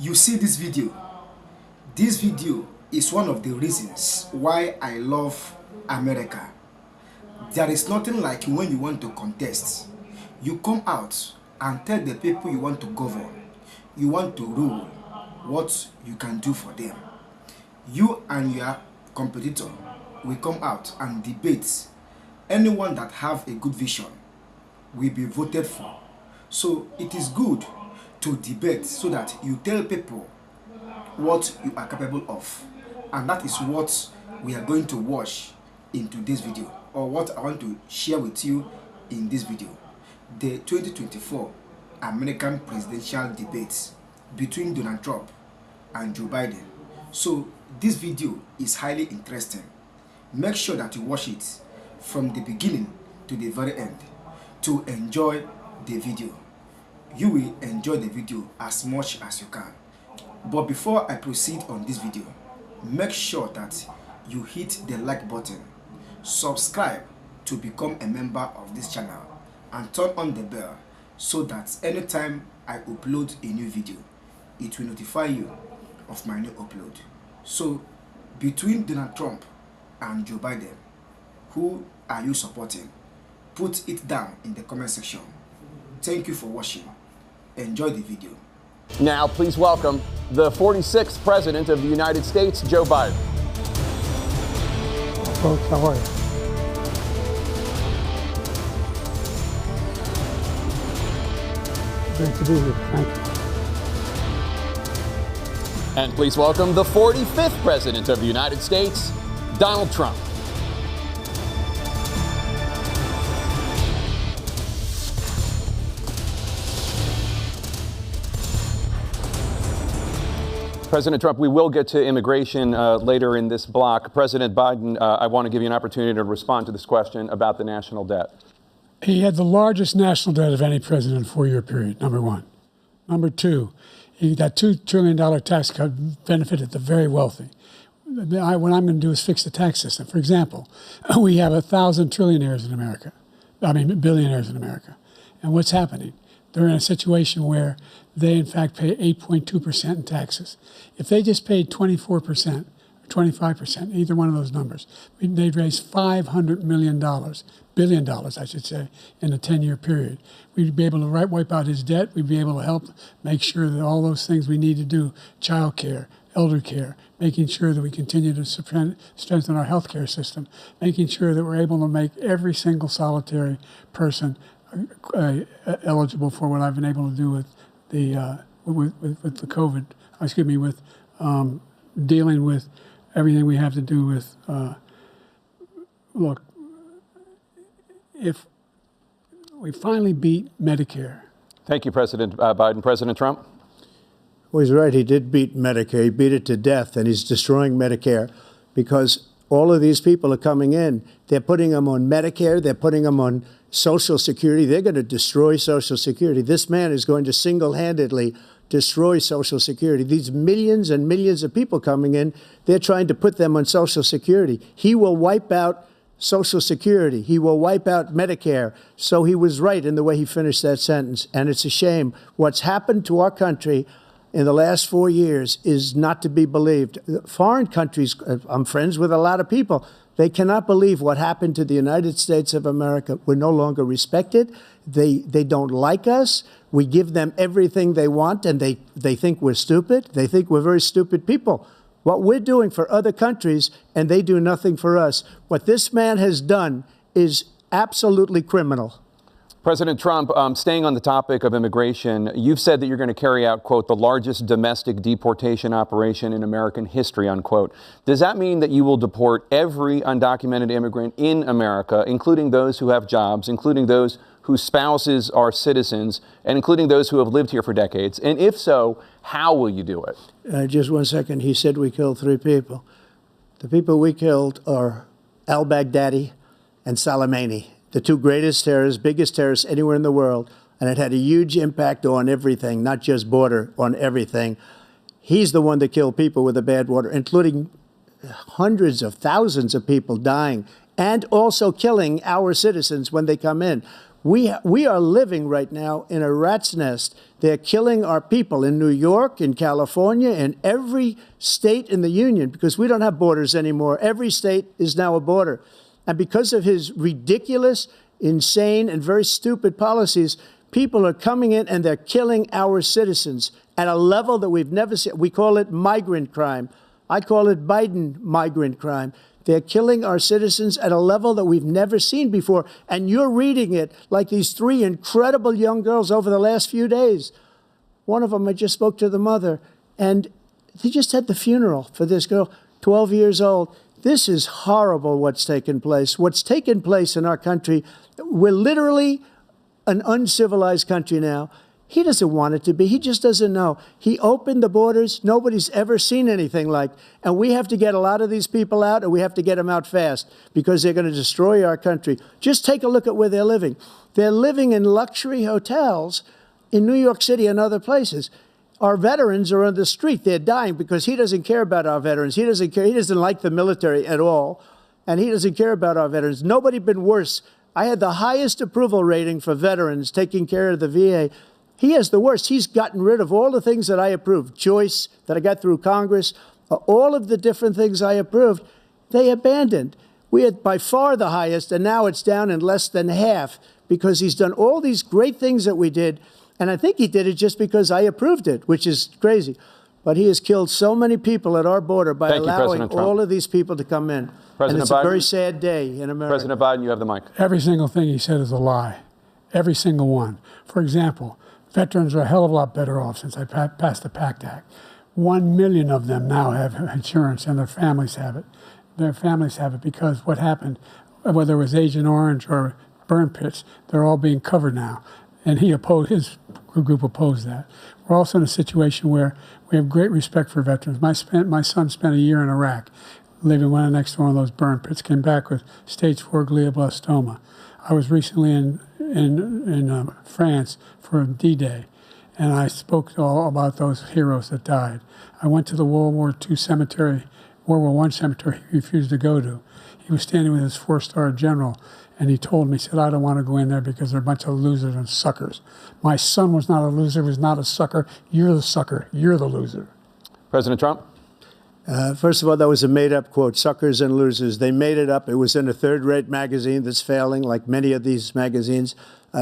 You see this video. This video is one of the reasons why I love America. There is nothing like when you want to contest. You come out and tell the people you want to govern, you want to rule, what you can do for them. You and your competitor will come out and debate. Anyone that have a good vision will be voted for. So it is good to debate so that you tell people what you are capable of. And that is what we are going to watch in today's video, or what I want to share with you in this video. The 2024 American presidential debates between Donald Trump and Joe Biden. So this video is highly interesting. Make sure that you watch it from the beginning to the very end to enjoy the video. You will enjoy the video as much as you can. But before I proceed on this video, make sure that you hit the like button, subscribe to become a member of this channel, and turn on the bell so that anytime I upload a new video, it will notify you of my new upload. So between Donald Trump and Joe Biden, who are you supporting? Put it down in the comment section. Thank you for watching. Enjoy the video. Now, please welcome the 46th President of the United States, Joe Biden. Folks, how are you? Great to be here. Thank you. And please welcome the 45th President of the United States, Donald Trump. President Trump, we will get to immigration later in this block. President Biden, I want to give you an opportunity to respond to this question about the national debt. He had the largest national debt of any president in a four-year period, number one. Number two, that $2 trillion tax cut benefited the very wealthy. What I'm going to do is fix the tax system. For example, we have 1,000 billionaires in America. And what's happening? They're in a situation where they, in fact, pay 8.2% in taxes. If they just paid 24% or 25%, either one of those numbers, they'd raise $500 billion, I should say, in a 10-year period. We'd be able to wipe out his debt. We'd be able to help make sure that all those things we need to do, child care, elder care, making sure that we continue to strengthen our healthcare system, making sure that we're able to make every single solitary person eligible for what I've been able to do with the with the COVID. With dealing with everything we have to do with. Look, if we finally beat Medicare. Thank you, President Biden. President Trump? Well, he's right. He did beat Medicare. He beat it to death, and he's destroying Medicare because all of these people are coming in. They're putting them on Medicare. They're putting them on Social Security. They're going to destroy Social Security. This man is going to single-handedly destroy Social Security. These millions and millions of people coming in, they're trying to put them on Social Security. He will wipe out Social Security. He will wipe out Medicare. So he was right in the way he finished that sentence. And it's a shame. What's happened to our country in the last 4 years is not to be believed. Foreign countries, I'm friends with a lot of people, they cannot believe what happened to the United States of America. We're no longer respected. They don't like us. We give them everything they want, and they think we're stupid. They think we're very stupid people. What we're doing for other countries, and they do nothing for us. What this man has done is absolutely criminal. President Trump, staying on the topic of immigration, you've said that you're going to carry out, quote, the largest domestic deportation operation in American history, unquote. Does that mean that you will deport every undocumented immigrant in America, including those who have jobs, including those whose spouses are citizens, and including those who have lived here for decades? And if so, how will you do it? Just 1 second. He said we killed 3 people. The people we killed are al-Baghdadi and Soleimani, the 2 greatest terrorists, biggest terrorists anywhere in the world. And it had a huge impact on everything, not just border, on everything. He's the one that killed people with the bad water, including hundreds of thousands of people dying and also killing our citizens when they come in. We are living right now in a rat's nest. They're killing our people in New York, in California, in every state in the union, because we don't have borders anymore. Every state is now a border. And because of his ridiculous, insane, and very stupid policies, people are coming in and they're killing our citizens at a level that we've never seen. We call it migrant crime. I call it Biden migrant crime. They're killing our citizens at a level that we've never seen before. And you're reading it like these three incredible young girls over the last few days. One of them, I just spoke to the mother, and they just had the funeral for this girl, 12 years old. This is horrible what's taken place. What's taken place in our country, we're literally an uncivilized country now. He doesn't want it to be. He just doesn't know. He opened the borders. Nobody's ever seen anything like. And we have to get a lot of these people out, and we have to get them out fast because they're going to destroy our country. Just take a look at where they're living. They're living in luxury hotels in New York City and other places. Our veterans are on the street. They're dying because he doesn't care about our veterans. He doesn't care. He doesn't like the military at all, and he doesn't care about our veterans. Nobody been worse. I had the highest approval rating for veterans taking care of the VA. He has the worst. He's gotten rid of all the things that I approved, choice that I got through Congress, all of the different things I approved, they abandoned. We had by far the highest, and now it's down in less than half because he's done all these great things that we did. And I think he did it just because I approved it, which is crazy. But he has killed so many people at our border by allowing all of these people to come in. And it's a very sad day in America. President Biden, you have the mic. Every single thing he said is a lie. Every single one. For example, veterans are a hell of a lot better off since I passed the PACT Act. 1 million of them now have insurance, and their families have it. Their families have it because what happened, whether it was Agent Orange or burn pits, they're all being covered now. And his group opposed that. We're also in a situation where we have great respect for veterans. My son spent a year in Iraq, living right next to one of those burn pits, came back with stage 4 glioblastoma. I was recently in France for D-Day, and I spoke all about those heroes that died. I went to the World War I cemetery he refused to go to. He was standing with his 4-star general, and he told me, he said, I don't want to go in there because they're a bunch of losers and suckers. My son was not a loser, was not a sucker. You're the sucker. You're the loser. President Trump? First of all, that was a made-up quote, suckers and losers. They made it up. It was in a third-rate magazine that's failing, like many of these magazines.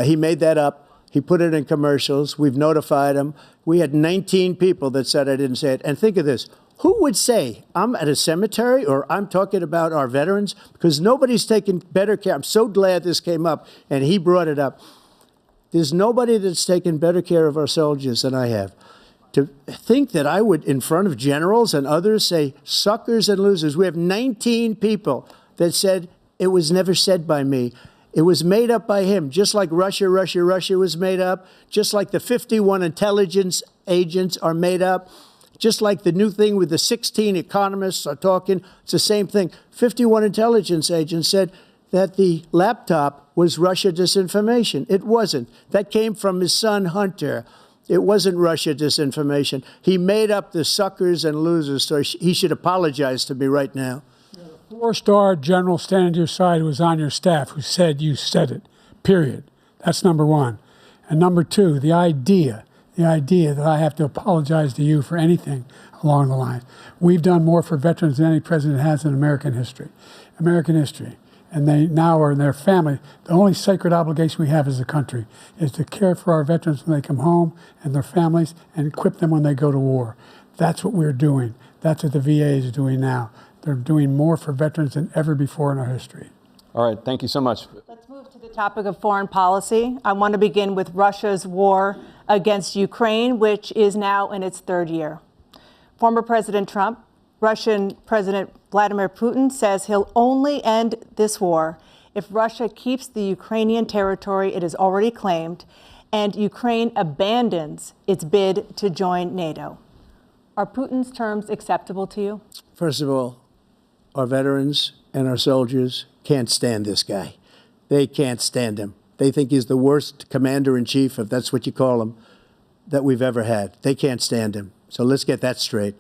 He made that up. He put it in commercials. We've notified him. We had 19 people that said I didn't say it. And think of this. Who would say I'm at a cemetery or I'm talking about our veterans? Because nobody's taken better care. I'm so glad this came up, and he brought it up. There's nobody that's taken better care of our soldiers than I have. To think that I would, in front of generals and others, say suckers and losers. We have 19 people that said it was never said by me. It was made up by him, just like Russia was made up, just like the 51 intelligence agents are made up, just like the new thing with the 16 economists are talking. It's the same thing. 51 intelligence agents said that the laptop was Russia disinformation. It wasn't. That came from his son, Hunter. It wasn't Russia disinformation. He made up the suckers and losers, so he should apologize to me right now. 4-star general standing to your side who was on your staff who said you said it, period. That's number one. And number two, the idea that I have to apologize to you for anything along the lines. We've done more for veterans than any president has in American history. And they now are in their family. The only sacred obligation we have as a country is to care for our veterans when they come home and their families and equip them when they go to war. That's what we're doing. That's what the VA is doing now. They're doing more for veterans than ever before in our history. All right, thank you so much. Let's move to the topic of foreign policy. I want to begin with Russia's war against Ukraine, which is now in its 3rd year. Former President Trump, Russian President Vladimir Putin says he'll only end this war if Russia keeps the Ukrainian territory it has already claimed and Ukraine abandons its bid to join NATO. Are Putin's terms acceptable to you? First of all, our veterans and our soldiers can't stand this guy. They can't stand him. They think he's the worst commander-in-chief, if that's what you call him, that we've ever had. They can't stand him. So let's get that straight.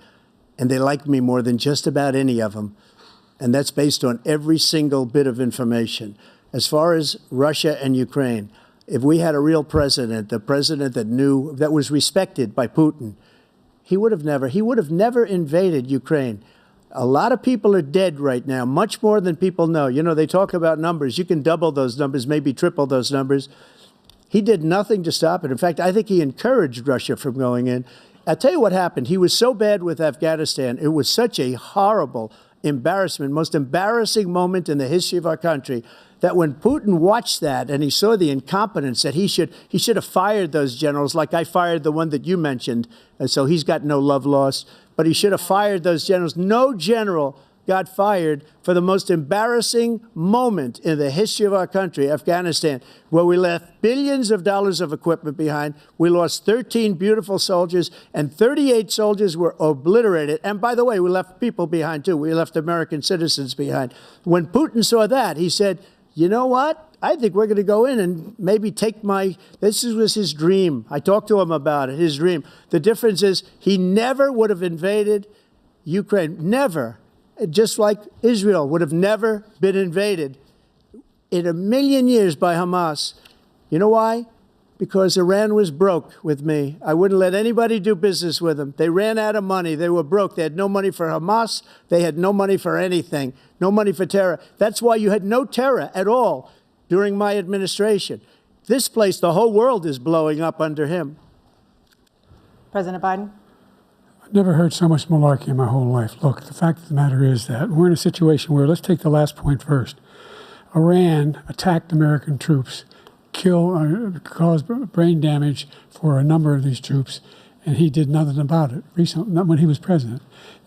And they like me more than just about any of them. And that's based on every single bit of information. As far as Russia and Ukraine, If we had a real president, the president that knew, that was respected by Putin, he would have never invaded Ukraine. A lot of people are dead right now, much more than people know. You know, they talk about numbers. You can double those numbers, maybe triple those numbers. He did nothing to stop it. In fact, I think he encouraged Russia from going in. I'll tell you what happened. He was so bad with Afghanistan. It was such a horrible embarrassment, most embarrassing moment in the history of our country, that when Putin watched that and he saw the incompetence, that he should have fired those generals, like I fired the one that you mentioned, and so he's got no love lost, but he should have fired those generals. No general got fired for the most embarrassing moment in the history of our country, Afghanistan, where we left billions of dollars of equipment behind. We lost 13 beautiful soldiers, and 38 soldiers were obliterated. And by the way, we left people behind, too. We left American citizens behind. When Putin saw that, he said, you know what? I think we're going to go in and maybe take this was his dream. I talked to him about it, his dream. The difference is he never would have invaded Ukraine, never. Just like Israel would have never been invaded in a million years by Hamas. You know why? Because Iran was broke with me. I wouldn't let anybody do business with them. They ran out of money. They were broke. They had no money for Hamas. They had no money for anything, no money for terror. That's why you had no terror at all during my administration. This place, the whole world is blowing up under him. President Biden? I've never heard so much malarkey in my whole life. Look, the fact of the matter is that we're in a situation where, let's take the last point first. Iran attacked American troops, caused brain damage for a number of these troops, and he did nothing about it. Recently, not when he was president.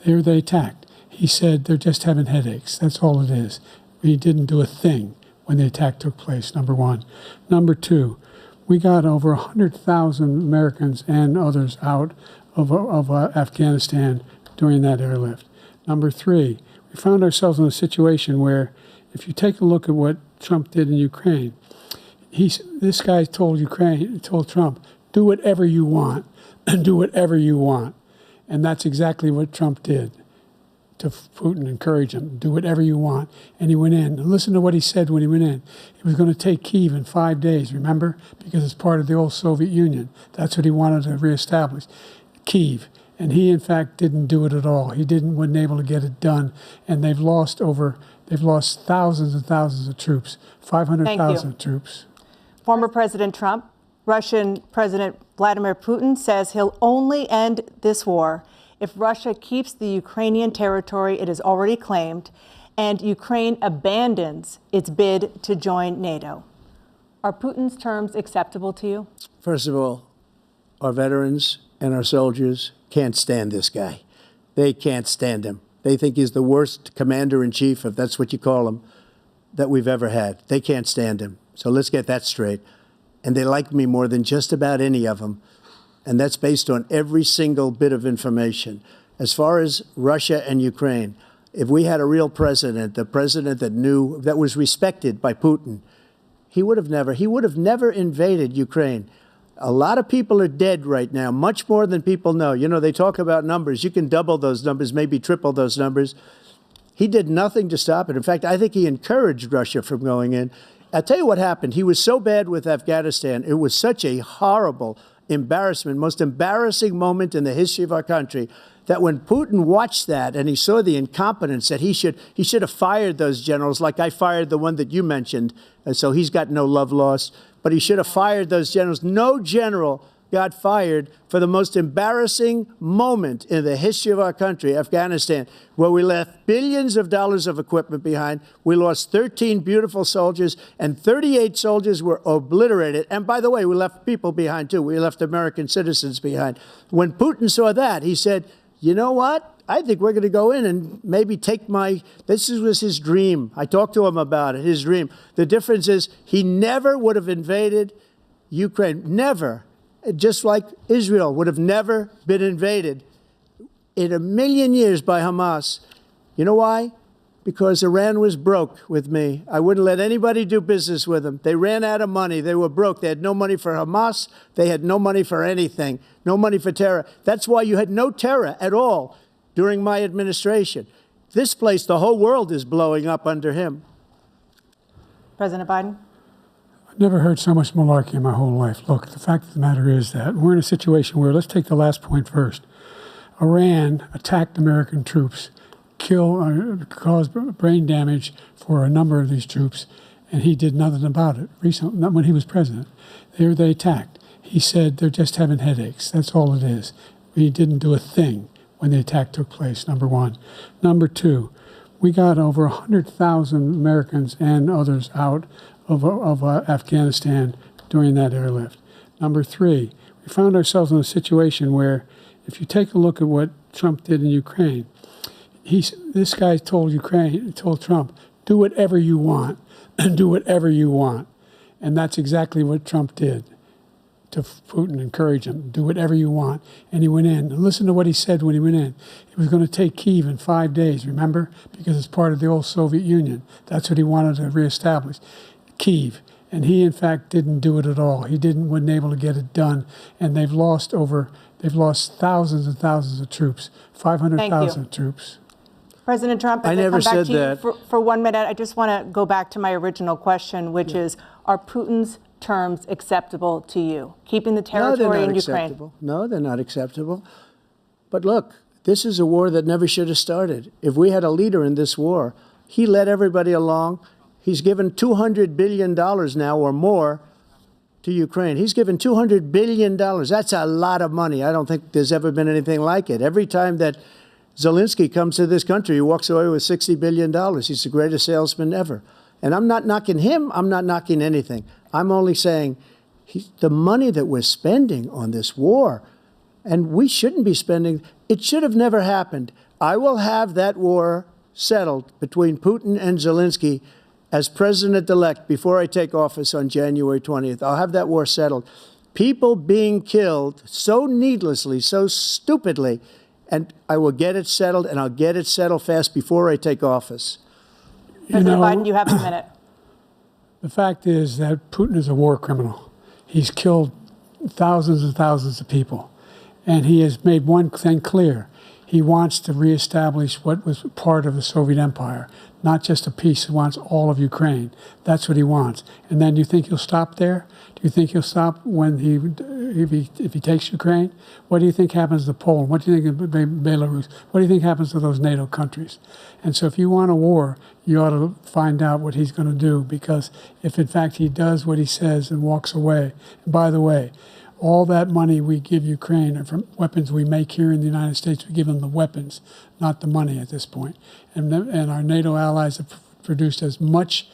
They attacked. He said they're just having headaches. That's all it is. He didn't do a thing when the attack took place, number one. Number two, we got over 100,000 Americans and others out of Afghanistan during that airlift. Number three, we found ourselves in a situation where, if you take a look at what Trump did in Ukraine, this guy told Trump, do whatever you want, and do whatever you want. And that's exactly what Trump did to Putin, encourage him, do whatever you want. And he went in. And listen to what he said when he went in. He was going to take Kyiv in 5 days, remember? Because it's part of the old Soviet Union. That's what he wanted to reestablish. Kyiv, and he in fact didn't do it at all. He wasn't able to get it done, and they've lost thousands and thousands of troops, 500,000 troops. Former President Trump, Russian President Vladimir Putin says he'll only end this war if Russia keeps the Ukrainian territory it has already claimed and Ukraine abandons its bid to join NATO. Are Putin's terms acceptable to you? First of all, our veterans and our soldiers can't stand this guy. They can't stand him. They think he's the worst commander-in-chief, if that's what you call him, that we've ever had. They can't stand him. So let's get that straight. And they like me more than just about any of them. And that's based on every single bit of information. As far as Russia and Ukraine, if we had a real president, the president that knew, that was respected by Putin, he would have never invaded Ukraine. A lot of people are dead right now, much more than people know. You know, they talk about numbers. You can double those numbers, maybe triple those numbers. He did nothing to stop it. In fact, I think he encouraged Russia from going in. I'll tell you what happened. He was so bad with Afghanistan. It was such a horrible embarrassment, most embarrassing moment in the history of our country, that when Putin watched that and he saw the incompetence, that he should have fired those generals, like I fired the one that you mentioned, and so he's got no love lost, but he should have fired those generals. No general got fired for the most embarrassing moment in the history of our country, Afghanistan, where we left billions of dollars of equipment behind. We lost 13 beautiful soldiers, and 38 soldiers were obliterated. And by the way, we left people behind, too. We left American citizens behind. When Putin saw that, he said, you know what? I think we're going to go in and maybe take this was his dream. I talked to him about it, his dream. The difference is he never would have invaded Ukraine, never. Just like Israel would have never been invaded in a million years by Hamas. You know why? Because Iran was broke with me. I wouldn't let anybody do business with them. They ran out of money. They were broke. They had no money for Hamas. They had no money for anything, no money for terror. That's why you had no terror at all during my administration. This place, the whole world is blowing up under him. President Biden? I've Never heard so much malarkey in my whole life. Look, the fact of the matter is that we're in a situation where, let's take the last point first. Iran attacked American troops, caused brain damage for a number of these troops, and he did nothing about it. Recently, not when he was president. They attacked. He said they're just having headaches. That's all it is. He didn't do a thing when the attack took place, number one. Number two, we got over 100,000 Americans and others out of Afghanistan during that airlift. Number three, we found ourselves in a situation where, if you take a look at what Trump did in Ukraine, this guy told Trump, do whatever you want, do whatever you want. And that's exactly what Trump did to Putin, encourage him, do whatever you want. And he went in. And listen to what he said when he went in. He was going to take Kyiv in 5 days, remember? Because it's part of the old Soviet Union. That's what he wanted to reestablish, Kyiv. And he, in fact, didn't do it at all. He wasn't able to get it done. And they've lost thousands and thousands of troops, 500,000 troops. President Trump, I never said that. For 1 minute, I just want to go back to my original question, which is, are Putin's terms acceptable to you? Keeping the territory in Ukraine? Acceptable. No, they're not acceptable. But look, this is a war that never should have started. If we had a leader in this war, he led everybody along. He's given $200 billion now or more to Ukraine. He's given $200 billion. That's a lot of money. I don't think there's ever been anything like it. Every time that Zelensky comes to this country, he walks away with $60 billion. He's the greatest salesman ever. And I'm not knocking him. I'm not knocking anything. I'm only saying the money that we're spending on this war, and we shouldn't be spending, it should have never happened. I will have that war settled between Putin and Zelensky as president-elect before I take office on January 20th. I'll have that war settled. People being killed so needlessly, so stupidly, and I will get it settled, and I'll get it settled fast before I take office. President Biden, you have a minute. The fact is that Putin is a war criminal. He's killed thousands and thousands of people. And he has made one thing clear. He wants to reestablish what was part of the Soviet Empire, not just a piece. He wants all of Ukraine. That's what he wants. And then you think he'll stop there? Do you think he'll stop when if he takes Ukraine? What do you think happens to Poland? What do you think of Belarus? What do you think happens to those NATO countries? And so if you want a war, you ought to find out what he's going to do, because if in fact he does what he says and walks away, and by the way, all that money we give Ukraine are from weapons we make here in the United States. We give them the weapons, not the money at this point. And our NATO allies have produced as much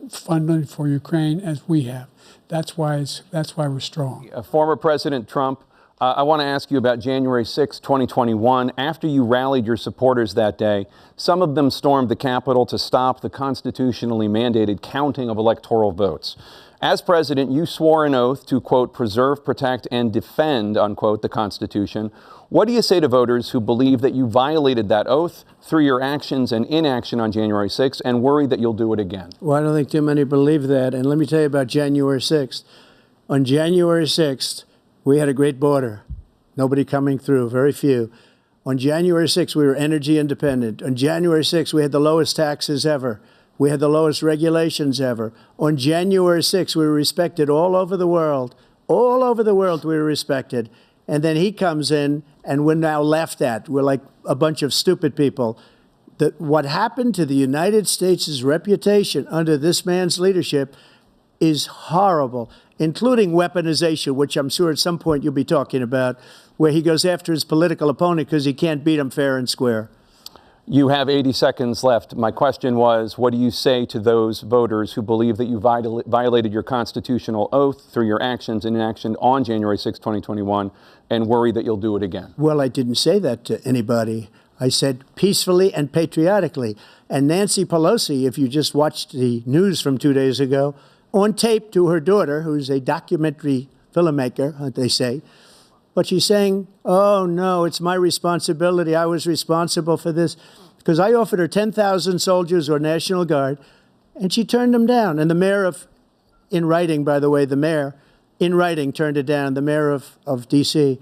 funding for Ukraine as we have. That's why we're strong. Former President Trump, I want to ask you about January 6, 2021. After you rallied your supporters that day, some of them stormed the Capitol to stop the constitutionally mandated counting of electoral votes. As president, you swore an oath to, quote, preserve, protect, and defend, unquote, the Constitution. What do you say to voters who believe that you violated that oath through your actions and inaction on January 6th and worry that you'll do it again? Well, I don't think too many believe that. And let me tell you about January 6th. On January 6th, we had a great border. Nobody coming through, very few. On January 6th, we were energy independent. On January 6th, we had the lowest taxes ever. We had the lowest regulations ever. On January 6th, we were respected all over the world. All over the world, we were respected. And then he comes in, and we're now laughed at. We're like a bunch of stupid people. What happened to the United States' reputation under this man's leadership is horrible, including weaponization, which I'm sure at some point you'll be talking about, where he goes after his political opponent because he can't beat him fair and square. You have 80 seconds left. My question was, what do you say to those voters who believe that you violated your constitutional oath through your actions and inaction on January 6, 2021, and worry that you'll do it again? Well, I didn't say that to anybody. I said peacefully and patriotically. And Nancy Pelosi, if you just watched the news from 2 days ago, on tape to her daughter, who's a documentary filmmaker, they say, but she's saying, oh, no, it's my responsibility. I was responsible for this. Because I offered her 10,000 soldiers or National Guard, and she turned them down. And the mayor in writing, by the way, the mayor, in writing, turned it down, the mayor of D.C.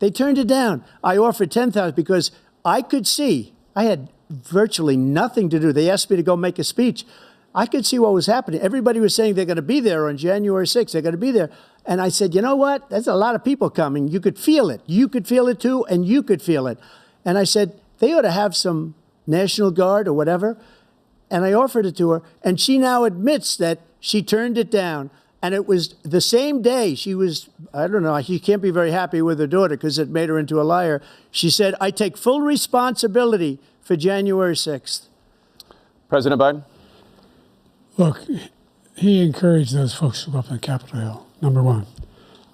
They turned it down. I offered 10,000 because I could see I had virtually nothing to do. They asked me to go make a speech. I could see what was happening. Everybody was saying they're going to be there on January 6th. They're going to be there. And I said, you know what? There's a lot of people coming. You could feel it. You could feel it too, and you could feel it. And I said, they ought to have some National Guard or whatever. And I offered it to her. And she now admits that she turned it down. And it was the same day she was, I don't know, she can't be very happy with her daughter because it made her into a liar. She said, I take full responsibility for January 6th. President Biden? Look, he encouraged those folks to go up on Capitol Hill, number one.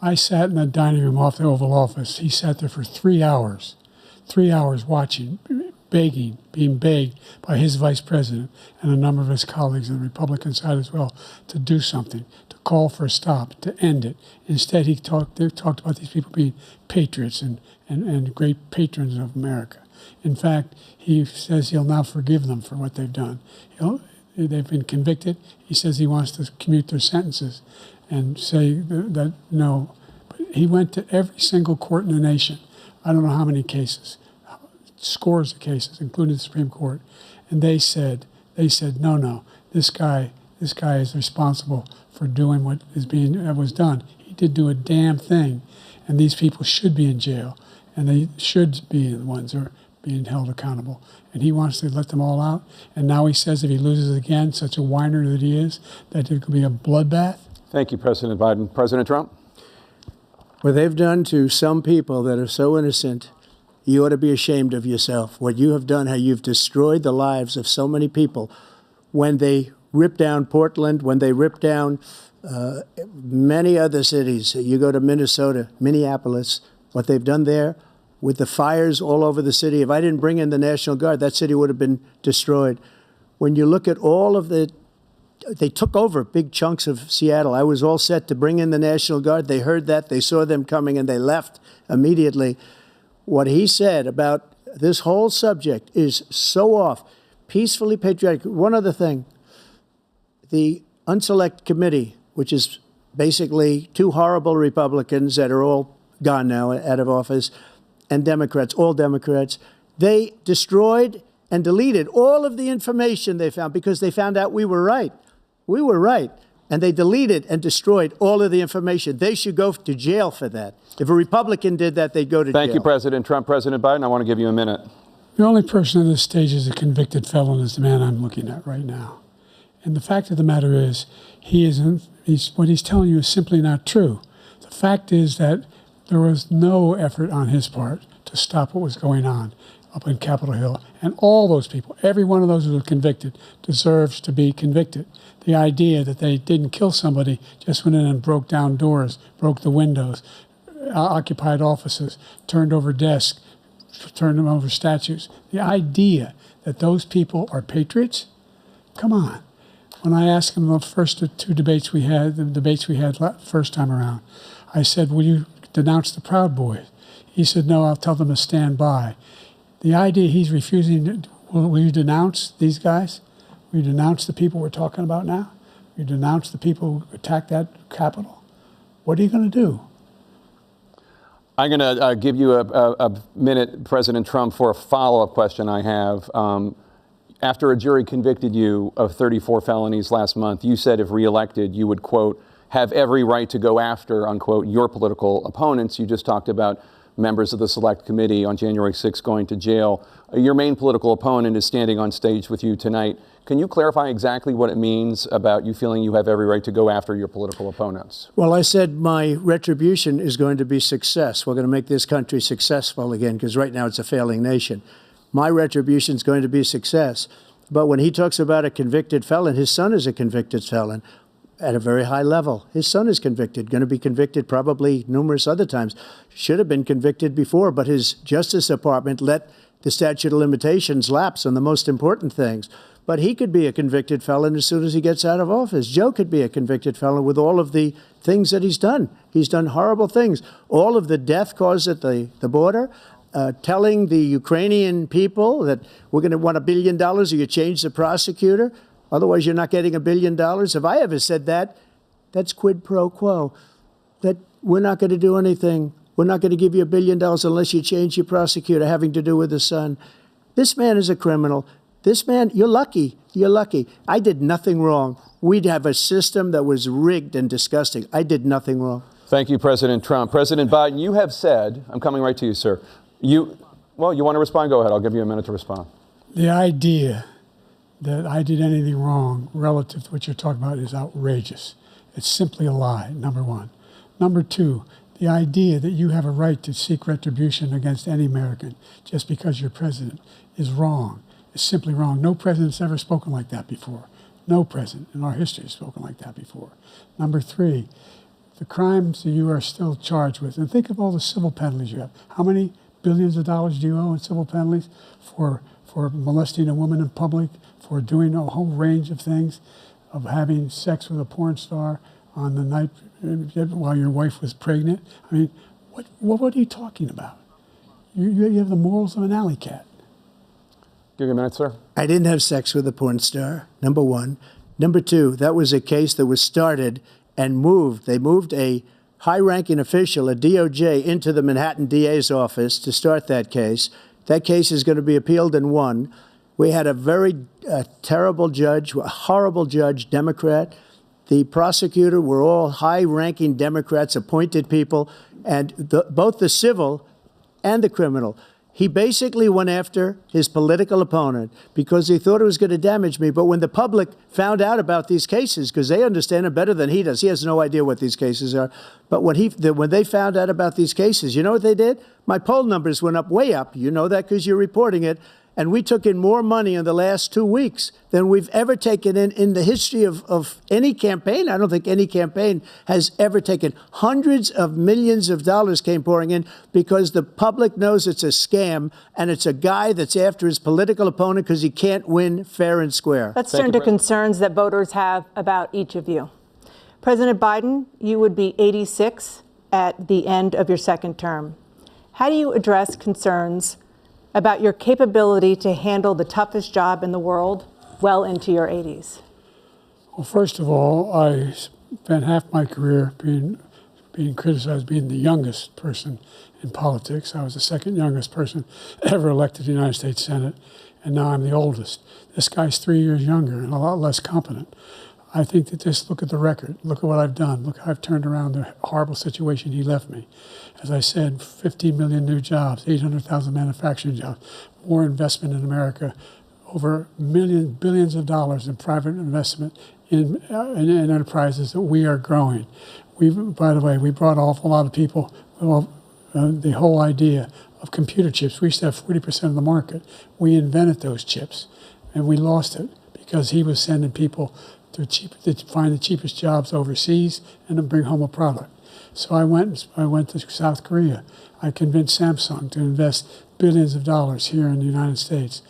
I sat in the dining room off the Oval Office. He sat there for 3 hours watching, begging, being begged by his vice president and a number of his colleagues on the Republican side as well to do something, to call for a stop, to end it. Instead, they talked about these people being patriots and great patrons of America. In fact, he says he'll now forgive them for what they've done. They've been convicted. He says he wants to commute their sentences and say that no. But he went to every single court in the nation. I don't know how many cases, scores of cases, including the Supreme Court. And they said, no, this guy is responsible for doing what was done. He did do a damn thing. And these people should be in jail. And they should be the ones who are being held accountable. And he wants to let them all out. And now he says if he loses again, such a whiner that he is, that it could be a bloodbath. Thank you, President Biden. President Trump? What they've done to some people that are so innocent, you ought to be ashamed of yourself. What you have done, how you've destroyed the lives of so many people. When they ripped down Portland, when they ripped down many other cities, you go to Minnesota, Minneapolis, what they've done there, with the fires all over the city. If I didn't bring in the National Guard, that city would have been destroyed. When you look at all of they took over big chunks of Seattle. I was all set to bring in the National Guard. They heard that, they saw them coming, and they left immediately. What he said about this whole subject is so off. Peacefully patriotic. One other thing, the Unselect Committee, which is basically two horrible Republicans that are all gone now out of office, and Democrats, all Democrats, they destroyed and deleted all of the information they found because they found out we were right. We were right. And they deleted and destroyed all of the information. They should go to jail for that. If a Republican did that, they'd go to jail. Thank you, President Trump. President Biden, I want to give you a minute. The only person at this stage is a convicted felon is the man I'm looking at right now. And the fact of the matter is, what he's telling you is simply not true. The fact is that there was no effort on his part to stop what was going on up in Capitol Hill. And all those people, every one of those who were convicted, deserves to be convicted. The idea that they didn't kill somebody, just went in and broke down doors, broke the windows, occupied offices, turned over desks, turned them over statues. The idea that those people are patriots? Come on. When I asked him the first two debates we had, the debates we had first time around, I said, will you denounce the Proud Boys? He said, no, I'll tell them to stand by. The idea he's refusing, will you denounce these guys? Will you denounce the people we're talking about now? Will you denounce the people who attacked that Capitol? What are you going to do? I'm going to give you a minute, President Trump, for a follow-up question I have. After a jury convicted you of 34 felonies last month, you said if reelected, you would, quote, have every right to go after, unquote, your political opponents. You just talked about members of the Select Committee on January 6th going to jail. Your main political opponent is standing on stage with you tonight. Can you clarify exactly what it means about you feeling you have every right to go after your political opponents? Well, I said my retribution is going to be success. We're going to make this country successful again, because right now it's a failing nation. My retribution is going to be success. But when he talks about a convicted felon, his son is a convicted felon at a very high level. His son is convicted, going to be convicted probably numerous other times. Should have been convicted before, but his Justice Department let the statute of limitations lapse on the most important things. But he could be a convicted felon as soon as he gets out of office. Joe could be a convicted felon with all of the things that he's done. He's done horrible things. All of the death caused at the border, telling the Ukrainian people that we're going to want $1 billion or you change the prosecutor. Otherwise, you're not getting $1 billion. If I ever said that, that's quid pro quo. That we're not going to do anything. We're not going to give you $1 billion unless you change your prosecutor, having to do with the son. This man is a criminal. This man, you're lucky. You're lucky. I did nothing wrong. We'd have a system that was rigged and disgusting. I did nothing wrong. Thank you, President Trump. President Biden, you have said, I'm coming right to you, sir. You want to respond? Go ahead. I'll give you a minute to respond. The idea that I did anything wrong relative to what you're talking about is outrageous. It's simply a lie, number one. Number two, the idea that you have a right to seek retribution against any American just because you're president is wrong. It's simply wrong. No president's ever spoken like that before. No president in our history has spoken like that before. Number three, the crimes that you are still charged with, and think of all the civil penalties you have. How many billions of dollars do you owe in civil penalties for molesting a woman in public, for doing a whole range of things, of having sex with a porn star on the night while your wife was pregnant? I mean, what are you talking about? You have the morals of an alley cat. Give you a minute, sir. I didn't have sex with a porn star, number one. Number two, that was a case that was started and moved. They moved a high-ranking official, a DOJ, into the Manhattan DA's office to start that case. That case is going to be appealed and won. We had a very terrible judge, a horrible judge, Democrat. The prosecutor were all high-ranking Democrats, appointed people, and both the civil and the criminal. He basically went after his political opponent because he thought it was going to damage me. But when the public found out about these cases, because they understand it better than he does, he has no idea what these cases are. But when they found out about these cases, you know what they did? My poll numbers went up, way up. You know that because you're reporting it. And we took in more money in the last 2 weeks than we've ever taken in the history of any campaign. I don't think any campaign has ever taken. Hundreds of millions of dollars came pouring in because the public knows it's a scam, and it's a guy that's after his political opponent because he can't win fair and square. Let's turn to concerns that voters have about each of you. President Biden, you would be 86 at the end of your second term. How do you address concerns about your capability to handle the toughest job in the world well into your 80s? Well, first of all, I spent half my career being criticized being the youngest person in politics. I was the second youngest person ever elected to the United States Senate, and now I'm the oldest. This guy's 3 years younger and a lot less competent. I think that just look at the record. Look at what I've done. Look how I've turned around the horrible situation he left me. As I said, 15 million new jobs, 800,000 manufacturing jobs, more investment in America, over billions of dollars in private investment in enterprises that we are growing. By the way, we brought an awful lot of people. The whole idea of computer chips, we used to have 40% of the market. We invented those chips, and we lost it because he was sending people to find the cheapest jobs overseas and to bring home a product. So I went to South Korea. I convinced Samsung to invest billions of dollars here in the United States.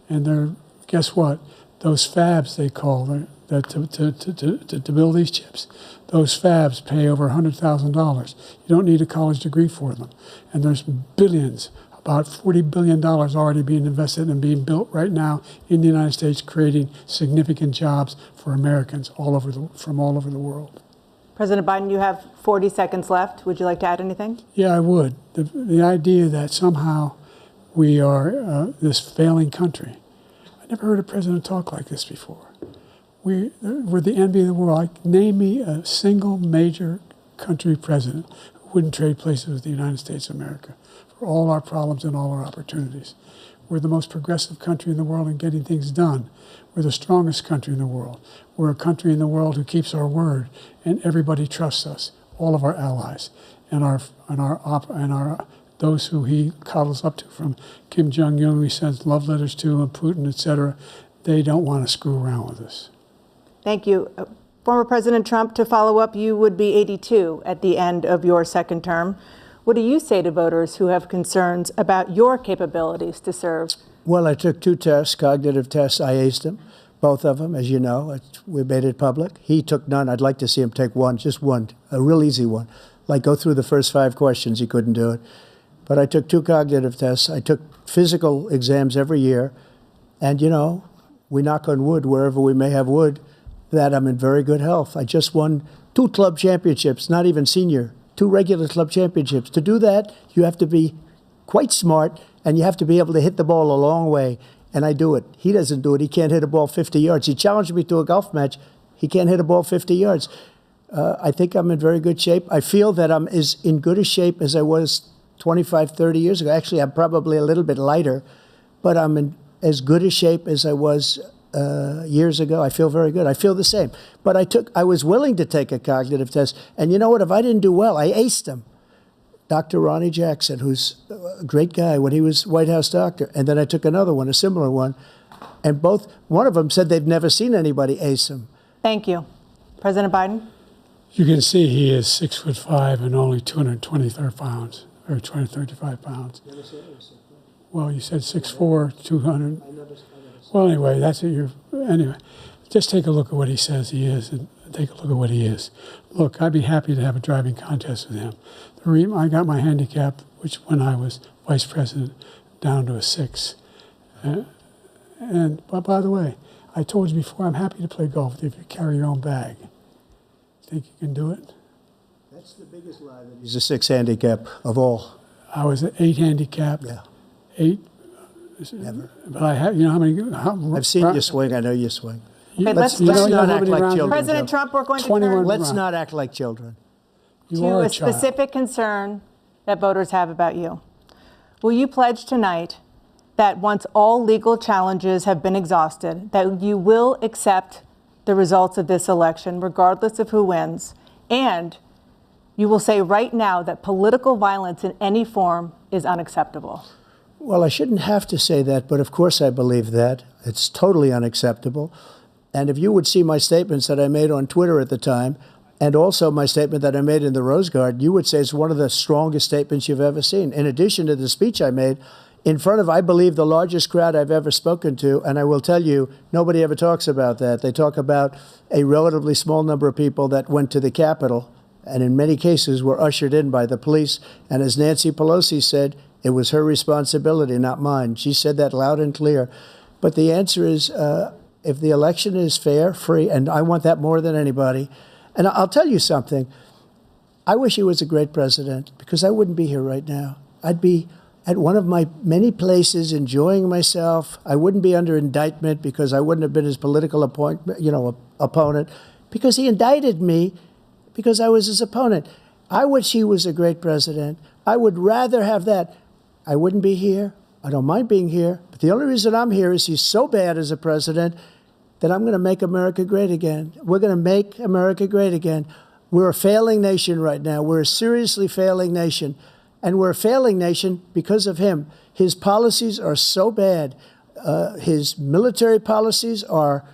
And guess what? Those fabs, they call to build these chips, those fabs pay over $100,000. You don't need a college degree for them. And there's billions, about $40 billion already being invested and being built right now in the United States, creating significant jobs for Americans from all over the world. President Biden, you have 40 seconds left. Would you like to add anything? Yeah, I would. The idea that somehow we are this failing country. I never heard a president talk like this before. We're the envy of the world. Name me a single major country president who wouldn't trade places with the United States of America for all our problems and all our opportunities. We're the most progressive country in the world in getting things done. We're the strongest country in the world. We're a country in the world who keeps our word, and everybody trusts us, all of our allies, and those who he coddles up to, from Kim Jong-un, who he sends love letters to, and Putin, etc. They don't want to screw around with us. Thank you. Former President Trump, to follow up, you would be 82 at the end of your second term. What do you say to voters who have concerns about your capabilities to serve? Well, I took 2 tests, cognitive tests. I aced them, both of them, as you know. We made it public. He took none. I'd like to see him take one, just one, a real easy one. Like go through the first 5 questions. He couldn't do it. But I took 2 cognitive tests. I took physical exams every year. And, you know, we knock on wood wherever we may have wood, that I'm in very good health. I just won 2 club championships, not even senior, 2 regular club championships. To do that, you have to be quite smart, and you have to be able to hit the ball a long way. and I do it. He doesn't do it. He can't hit a ball 50 yards. He challenged me to a golf match. He can't hit a ball 50 yards. I think I'm in very good shape. I feel that I'm as in good a shape as I was 25, 30 years ago. Actually, I'm probably a little bit lighter, but I'm in as good a shape as I was years ago. I feel very good. I feel the same. But I was willing to take a cognitive test. And you know what? If I didn't do well, I aced him. Dr. Ronnie Jackson, who's a great guy when he was White House doctor. And then I took another one, a similar one. And one of them said they've never seen anybody ace him. Thank you. President Biden? You can see he is 6'5" and only 223 pounds, or 235 pounds. Well, you said 6'4", 200. Well, anyway, that's what anyway, just take a look at what he says he is and take a look at what he is. Look, I'd be happy to have a driving contest with him. I got my handicap, which when I was vice president, down to a 6. But by the way, I told you before, I'm happy to play golf with you if you carry your own bag. Think you can do it? That's the biggest lie. He's a 6 handicap of all. I was an 8 handicap. Yeah. 8. Never. But I have, you know how many? I've seen you swing. I know you swing. Okay, let's not act like children. President Trump, we're going to 21 turn Let's not act like children. You are to a child. specific concern that voters have about you. Will you pledge tonight that once all legal challenges have been exhausted, that you will accept the results of this election, regardless of who wins, and you will say right now that political violence in any form is unacceptable? Well, I shouldn't have to say that, but of course I believe that. It's totally unacceptable. And if you would see my statements that I made on Twitter at the time, and also my statement that I made in the Rose Garden, you would say it's one of the strongest statements you've ever seen. In addition to the speech I made in front of, I believe, the largest crowd I've ever spoken to, and I will tell you, nobody ever talks about that. They talk about a relatively small number of people that went to the Capitol, and in many cases were ushered in by the police. And as Nancy Pelosi said, it was her responsibility, not mine. She said that loud and clear. But the answer is, if the election is fair, free, and I want that more than anybody. And I'll tell you something. I wish he was a great president, because I wouldn't be here right now. I'd be at one of my many places enjoying myself. I wouldn't be under indictment because I wouldn't have been his political opponent, because he indicted me because I was his opponent. I wish he was a great president. I would rather have that. I wouldn't be here. I don't mind being here. But the only reason I'm here is he's so bad as a president that I'm going to make America great again. We're going to make America great again. We're a failing nation right now. We're a seriously failing nation. And we're a failing nation because of him. His policies are so bad. His military policies are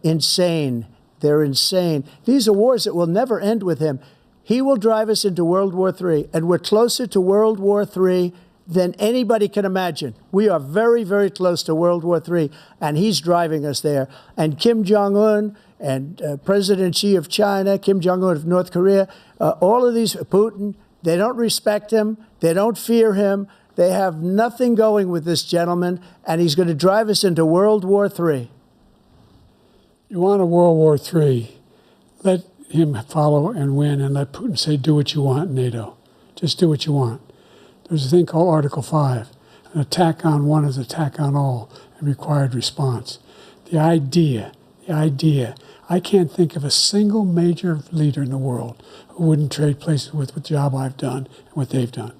insane. They're insane. These are wars that will never end with him. He will drive us into World War III, and we're closer to World War III than anybody can imagine. We are very, very close to World War III, and he's driving us there. And Kim Jong-un and President Xi of China, Kim Jong-un of North Korea, all of these, Putin, they don't respect him. They don't fear him. They have nothing going with this gentleman, and he's going to drive us into World War III. You want a World War III, let him follow and win, and let Putin say, do what you want, NATO. Just do what you want. There's a thing called Article 5. An attack on one is an attack on all, and required response. The idea, I can't think of a single major leader in the world who wouldn't trade places with the job I've done and what they've done.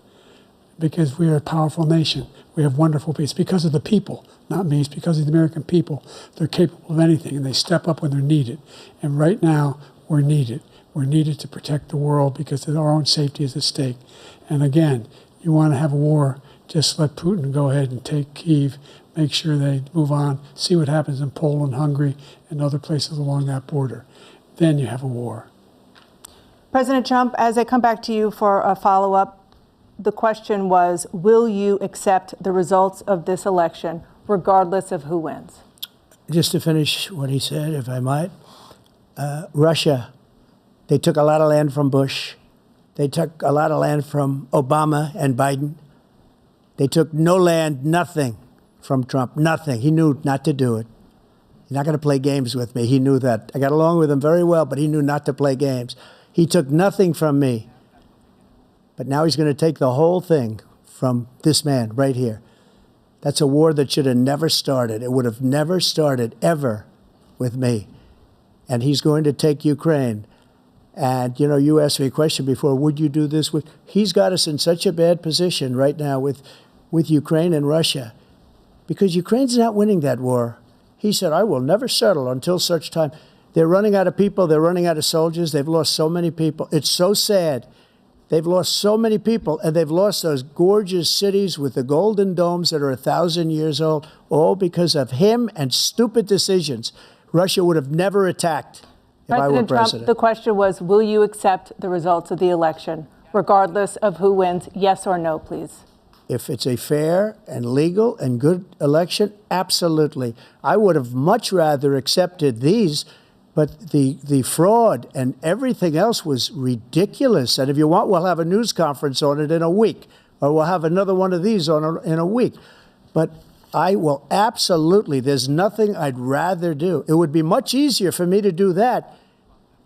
Because we are a powerful nation. We have wonderful people. It's because of the people, not me. It's because of the American people. They're capable of anything, and they step up when they're needed. And right now, we're needed. We're needed to protect the world because our own safety is at stake. And again, you want to have a war, just let Putin go ahead and take Kyiv, make sure they move on, see what happens in Poland, Hungary, and other places along that border. Then you have a war. President Trump, as I come back to you for a follow-up, the question was, will you accept the results of this election, regardless of who wins? Just to finish what he said, if I might, Russia, they took a lot of land from Bush. They took a lot of land from Obama and Biden. They took no land, nothing from Trump, nothing. He knew not to do it. He's not going to play games with me. He knew that. I got along with him very well, but he knew not to play games. He took nothing from me. But now he's going to take the whole thing from this man right here. That's a war that should have never started. It would have never started, ever, with me. And he's going to take Ukraine. And, you know, you asked me a question before, would you do this with... He's got us in such a bad position right now with Ukraine and Russia, because Ukraine's not winning that war. He said, I will never settle until such time. They're running out of people. They're running out of soldiers. They've lost so many people. It's so sad. They've lost so many people, and they've lost those gorgeous cities with the golden domes that are 1,000 years old, all because of him and stupid decisions. Russia would have never attacked if I were President Trump, president. the question was, will you accept the results of the election, regardless of who wins? Yes or no, please. If it's a fair and legal and good election, absolutely. I would have much rather accepted these, but the fraud and everything else was ridiculous. And if you want, we'll have a news conference on it in a week, or we'll have another one of these in a week. But I will absolutely, there's nothing I'd rather do. It would be much easier for me to do that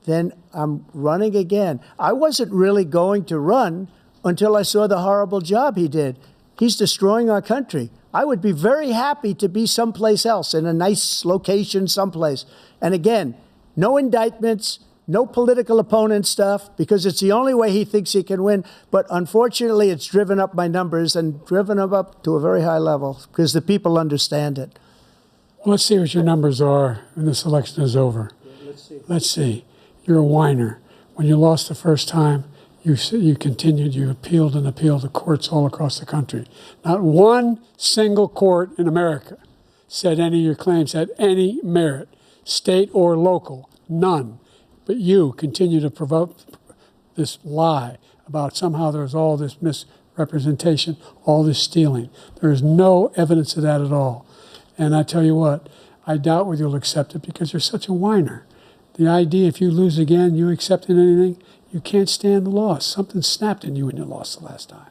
than I'm running again. I wasn't really going to run until I saw the horrible job he did. He's destroying our country. I would be very happy to be someplace else, in a nice location someplace. And again, no indictments, no political opponent stuff, because it's the only way he thinks he can win. But unfortunately, it's driven up my numbers and driven them up to a very high level because the people understand it. Well, let's see what your numbers are when this election is over. Let's see. You're a whiner. When you lost the first time, you continued, you appealed and appealed to courts all across the country. Not one single court in America said any of your claims had any merit, state or local, none. But you continue to provoke this lie about somehow there's all this misrepresentation, all this stealing. There is no evidence of that at all. And I tell you what, I doubt whether you'll accept it because you're such a whiner. The idea, if you lose again, you accepting anything, you can't stand the loss. Something snapped in you when you lost the last time.